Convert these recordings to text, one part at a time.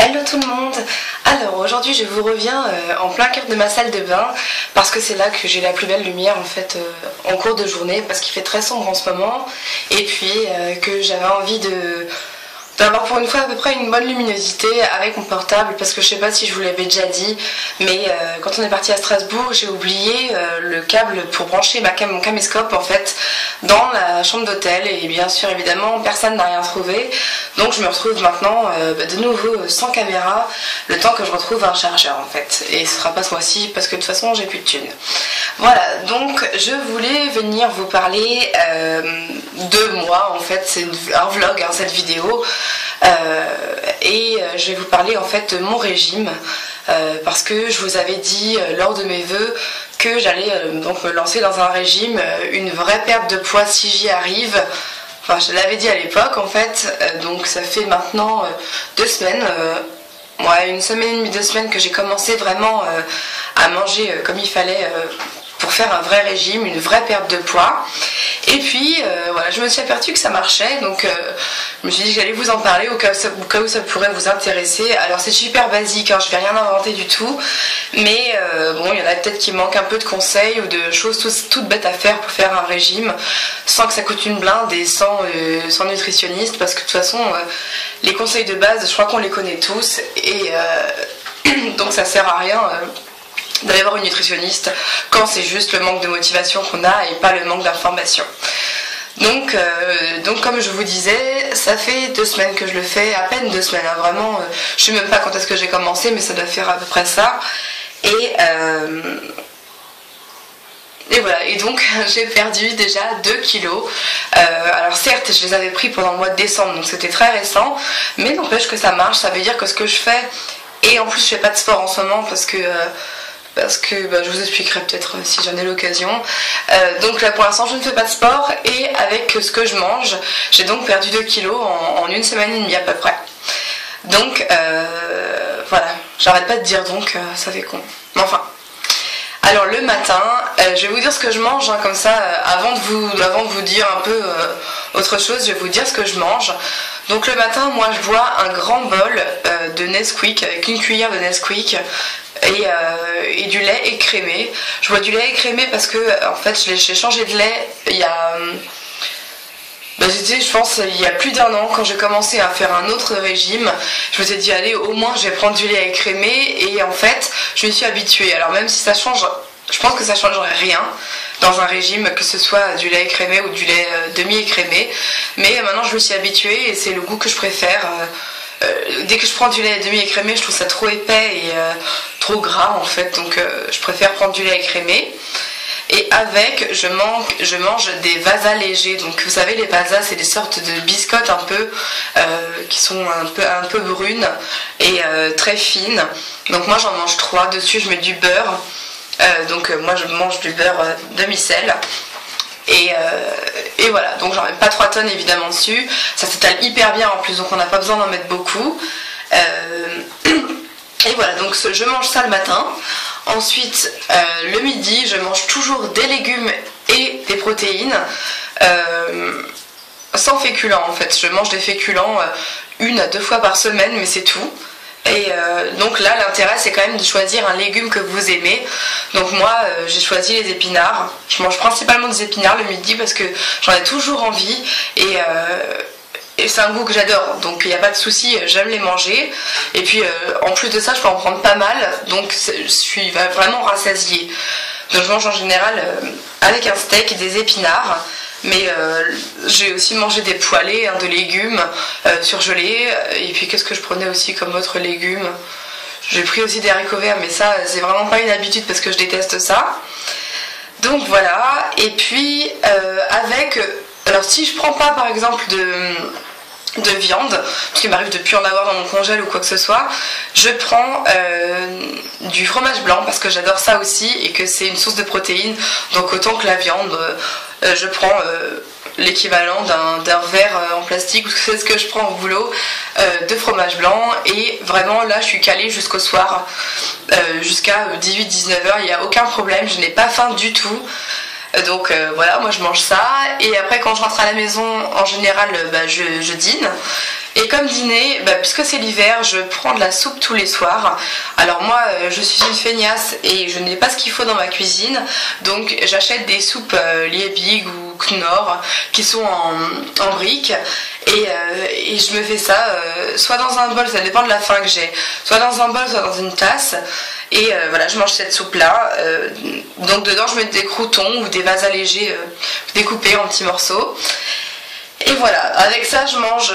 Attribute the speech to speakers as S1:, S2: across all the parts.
S1: Hello tout le monde. Alors aujourd'hui je vous reviens en plein cœur de ma salle de bain parce que c'est là que j'ai la plus belle lumière en fait en cours de journée, parce qu'il fait très sombre en ce moment et puis que j'avais envie d'avoir pour une fois à peu près une bonne luminosité avec mon portable, parce que je sais pas si je vous l'avais déjà dit, mais quand on est parti à Strasbourg, j'ai oublié le câble pour brancher mon caméscope en fait dans la chambre d'hôtel, et bien sûr évidemment personne n'a rien trouvé, donc je me retrouve maintenant de nouveau sans caméra, le temps que je retrouve un chargeur en fait, et ce sera pas ce mois-ci parce que de toute façon j'ai plus de thunes. Voilà, donc je voulais venir vous parler de moi en fait, c'est un vlog hein, cette vidéo. Et je vais vous parler en fait de mon régime parce que je vous avais dit lors de mes vœux que j'allais donc me lancer dans un régime, une vraie perte de poids si j'y arrive. Enfin, je l'avais dit à l'époque en fait, donc ça fait maintenant 2 semaines, ouais, 1 semaine et demie, 2 semaines que j'ai commencé vraiment à manger comme il fallait pour faire un vrai régime, une vraie perte de poids. Et puis voilà, je me suis aperçue que ça marchait, donc je me suis dit que j'allais vous en parler au cas où ça pourrait vous intéresser. Alors c'est super basique, hein, je vais rien inventer du tout, mais bon, il y en a peut-être qui manquent un peu de conseils ou de choses toutes bêtes à faire pour faire un régime sans que ça coûte une blinde et sans nutritionniste, parce que de toute façon les conseils de base je crois qu'on les connaît tous, et donc ça sert à rien d'aller voir une nutritionniste quand c'est juste le manque de motivation qu'on a et pas le manque d'information. Donc comme je vous disais, ça fait 2 semaines que je le fais, à peine 2 semaines, hein, vraiment, je sais même pas quand est-ce que j'ai commencé, mais ça doit faire à peu près ça. Et voilà, et donc j'ai perdu déjà 2 kilos. Alors certes, je les avais pris pendant le mois de décembre, donc c'était très récent, mais n'empêche que ça marche, ça veut dire que ce que je fais, et en plus je fais pas de sport en ce moment parce que je vous expliquerai peut-être si j'en ai l'occasion. Donc là pour l'instant je ne fais pas de sport, et avec ce que je mange, j'ai donc perdu 2 kilos en 1 semaine et demie à peu près. Donc voilà, j'arrête pas de dire donc, ça fait con. Mais enfin. Alors le matin, je vais vous dire ce que je mange, hein, comme ça, avant de vous dire un peu autre chose, je vais vous dire ce que je mange. Donc le matin, moi je bois un grand bol de Nesquik, avec 1 cuillère de Nesquik, et du lait écrémé. Je bois du lait écrémé parce que en fait j'ai changé de lait il y a... je pense il y a plus d'1 an, quand j'ai commencé à faire un autre régime, je me suis dit allez, au moins je vais prendre du lait écrémé, et en fait je me suis habituée. Alors même si ça change, je pense que ça changerait rien dans un régime, que ce soit du lait écrémé ou du lait demi-écrémé, mais maintenant je me suis habituée et c'est le goût que je préfère. Dès que je prends du lait demi-écrémé, je trouve ça trop épais et trop gras en fait, donc je préfère prendre du lait écrémé. Et avec, je mange des vasas légers. Donc vous savez, les vasas, c'est des sortes de biscottes un peu qui sont un peu brunes et très fines. Donc moi j'en mange 3. Dessus je mets du beurre. Donc moi je mange du beurre demi-sel. Et voilà, donc j'en mets pas 3 tonnes évidemment dessus. Ça s'étale hyper bien en plus, donc on n'a pas besoin d'en mettre beaucoup. Et voilà, donc je mange ça le matin. Ensuite, le midi, je mange toujours des légumes et des protéines, sans féculents en fait. Je mange des féculents 1 à 2 fois par semaine, mais c'est tout. Et donc là, l'intérêt, c'est quand même de choisir un légume que vous aimez. Donc moi, j'ai choisi les épinards. Je mange principalement des épinards le midi parce que j'en ai toujours envie, et c'est un goût que j'adore, donc il n'y a pas de souci, j'aime les manger. Et puis en plus de ça, je peux en prendre pas mal, donc je suis vraiment rassasiée. Donc je mange en général avec un steak et des épinards, mais j'ai aussi mangé des poêlés, hein, de légumes surgelés. Et puis qu'est-ce que je prenais aussi comme autre légume? J'ai pris aussi des haricots verts, mais ça c'est vraiment pas une habitude parce que je déteste ça. Donc voilà, et puis alors si je prends pas par exemple de viande, parce qu'il m'arrive de plus en avoir dans mon congèle ou quoi que ce soit, je prends du fromage blanc parce que j'adore ça aussi et que c'est une source de protéines, donc autant que la viande, je prends l'équivalent d'un verre en plastique, ou c'est ce que je prends au boulot, de fromage blanc. Et vraiment là je suis calée jusqu'au soir, jusqu'à 18-19h, il n'y a aucun problème, je n'ai pas faim du tout. Donc voilà, moi je mange ça. Et après quand je rentre à la maison, en général, je dîne. Et comme dîner, puisque c'est l'hiver, je prends de la soupe tous les soirs. Alors moi, je suis une feignasse et je n'ai pas ce qu'il faut dans ma cuisine. Donc j'achète des soupes Liebig ou Knorr qui sont en briques. Et je me fais ça soit dans un bol, ça dépend de la faim que j'ai, soit dans un bol, soit dans une tasse. Et voilà, je mange cette soupe là. Donc dedans je mets des croûtons ou des vases allégés découpés en petits morceaux. Et voilà, avec ça je mange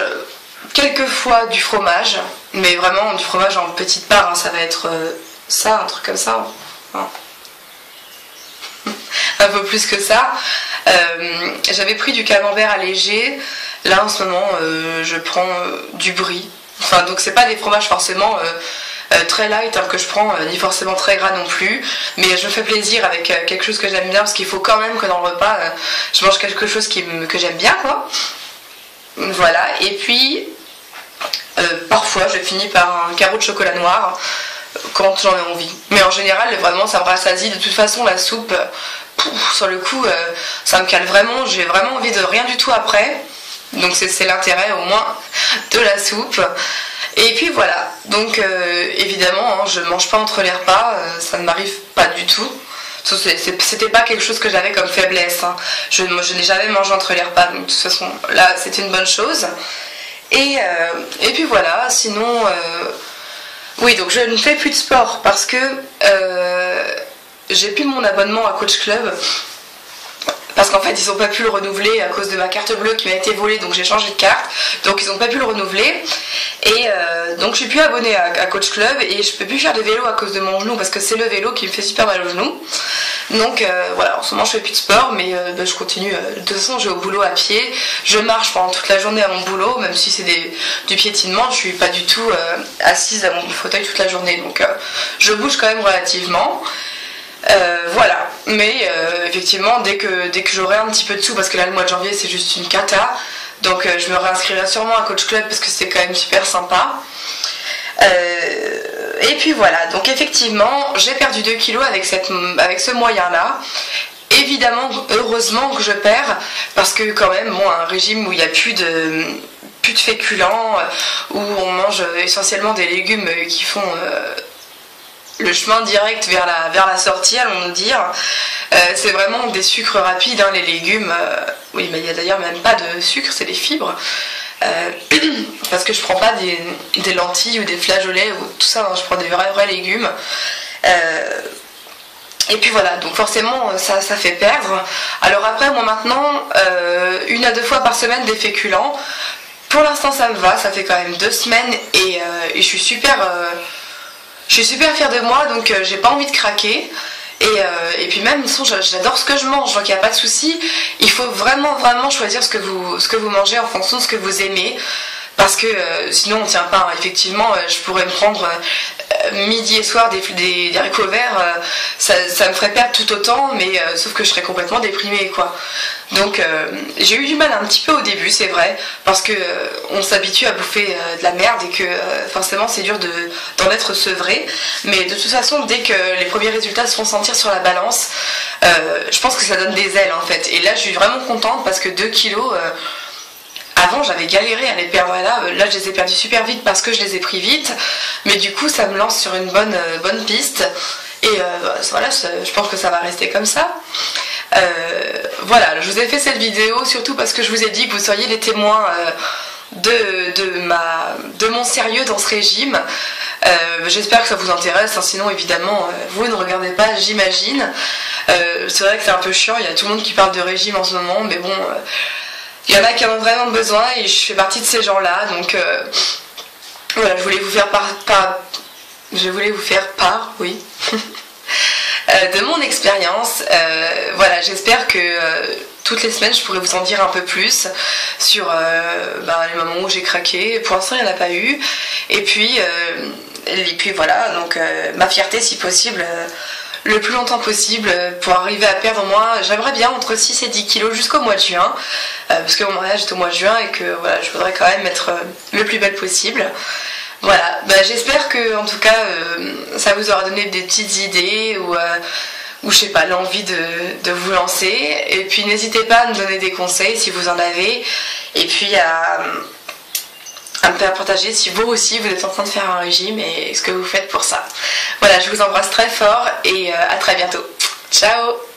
S1: quelquefois du fromage, mais vraiment du fromage en petite part, hein, ça va être ça, un truc comme ça. Hein. Un peu plus que ça. J'avais pris du camembert allégé. Là en ce moment je prends du brie. Enfin donc c'est pas des fromages forcément très light hein, que je prends, ni forcément très gras non plus. Mais je me fais plaisir avec quelque chose que j'aime bien parce qu'il faut quand même que dans le repas je mange quelque chose que j'aime bien quoi. Voilà, et puis parfois je finis par un carreau de chocolat noir quand j'en ai envie. Mais en général, vraiment ça me rassasie. De toute façon, la soupe, sur le coup, ça me cale vraiment. J'ai vraiment envie de rien du tout après. Donc c'est l'intérêt au moins de la soupe. Et puis voilà, donc évidemment, hein, je mange pas entre les repas, ça ne m'arrive pas du tout. C'était pas quelque chose que j'avais comme faiblesse. Hein. Je n'ai jamais mangé entre les repas, donc de toute façon là c'est une bonne chose. Et puis voilà, sinon oui, donc je ne fais plus de sport parce que j'ai plus mon abonnement à Coach Club. Parce qu'en fait ils n'ont pas pu le renouveler à cause de ma carte bleue qui m'a été volée, donc j'ai changé de carte, donc ils n'ont pas pu le renouveler. Et donc je suis plus abonnée à Coach Club et je peux plus faire de vélo à cause de mon genou parce que c'est le vélo qui me fait super mal au genou. Donc voilà, en ce moment je fais plus de sport, mais je continue. De toute façon je vais au boulot à pied, je marche pendant toute la journée à mon boulot, même si c'est du piétinement, je suis pas du tout assise à mon fauteuil toute la journée, donc je bouge quand même relativement. Voilà, mais effectivement dès que j'aurai un petit peu de sous, parce que là le mois de janvier c'est juste une cata, donc je me réinscrirai sûrement à Coach Club parce que c'est quand même super sympa. Et puis voilà, donc effectivement j'ai perdu 2 kilos avec ce moyen là. Évidemment, heureusement que je perds, parce que quand même, bon, un régime où il n'y a plus de féculents, où on mange essentiellement des légumes qui font le chemin direct vers la sortie, allons-nous dire. C'est vraiment des sucres rapides, hein, les légumes. Oui, mais il n'y a d'ailleurs même pas de sucre, c'est des fibres. Parce que je prends pas des lentilles ou des flageolets ou tout ça, hein, je prends des vrais légumes. Et puis voilà, donc forcément ça fait perdre. Alors après, moi maintenant, 1 à 2 fois par semaine des féculents. Pour l'instant ça me va, ça fait quand même 2 semaines et je suis super fière de moi, donc j'ai pas envie de craquer. Et puis même, j'adore ce que je mange, donc il n'y a pas de souci. Il faut vraiment choisir ce que vous mangez en fonction de ce que vous aimez. Parce que sinon on tient pas, hein. Effectivement je pourrais me prendre midi et soir des haricots verts, ça me ferait perdre tout autant, mais sauf que je serais complètement déprimée quoi. Donc j'ai eu du mal un petit peu au début, c'est vrai, parce que on s'habitue à bouffer de la merde et que forcément c'est dur d'en être sevré. Mais de toute façon, dès que les premiers résultats se font sentir sur la balance, je pense que ça donne des ailes en fait. Et là je suis vraiment contente parce que 2 kilos... Avant j'avais galéré à les perdre, là je les ai perdus super vite parce que je les ai pris vite, mais du coup ça me lance sur une bonne piste et voilà, je pense que ça va rester comme ça. Voilà, je vous ai fait cette vidéo surtout parce que je vous ai dit que vous seriez les témoins de mon sérieux dans ce régime. J'espère que ça vous intéresse, hein, sinon évidemment vous ne regardez pas, j'imagine. C'est vrai que c'est un peu chiant, il y a tout le monde qui parle de régime en ce moment, mais bon... il y en a qui en ont vraiment besoin et je fais partie de ces gens-là, donc voilà, je voulais vous faire part, oui, de mon expérience. Voilà, j'espère que toutes les semaines je pourrai vous en dire un peu plus sur les moments où j'ai craqué. Pour l'instant il n'y en a pas eu. Et puis voilà, donc ma fierté si possible. Le plus longtemps possible pour arriver à perdre moi, j'aimerais bien entre 6 et 10 kilos jusqu'au mois de juin, parce que mon mariage est au mois de juin et que voilà, je voudrais quand même être le plus belle possible. Voilà, j'espère que en tout cas ça vous aura donné des petites idées ou ou je sais pas, l'envie de vous lancer. Et puis n'hésitez pas à me donner des conseils si vous en avez, et puis à me faire partager si vous aussi vous êtes en train de faire un régime et ce que vous faites pour ça. Voilà, je vous embrasse très fort et à très bientôt. Ciao!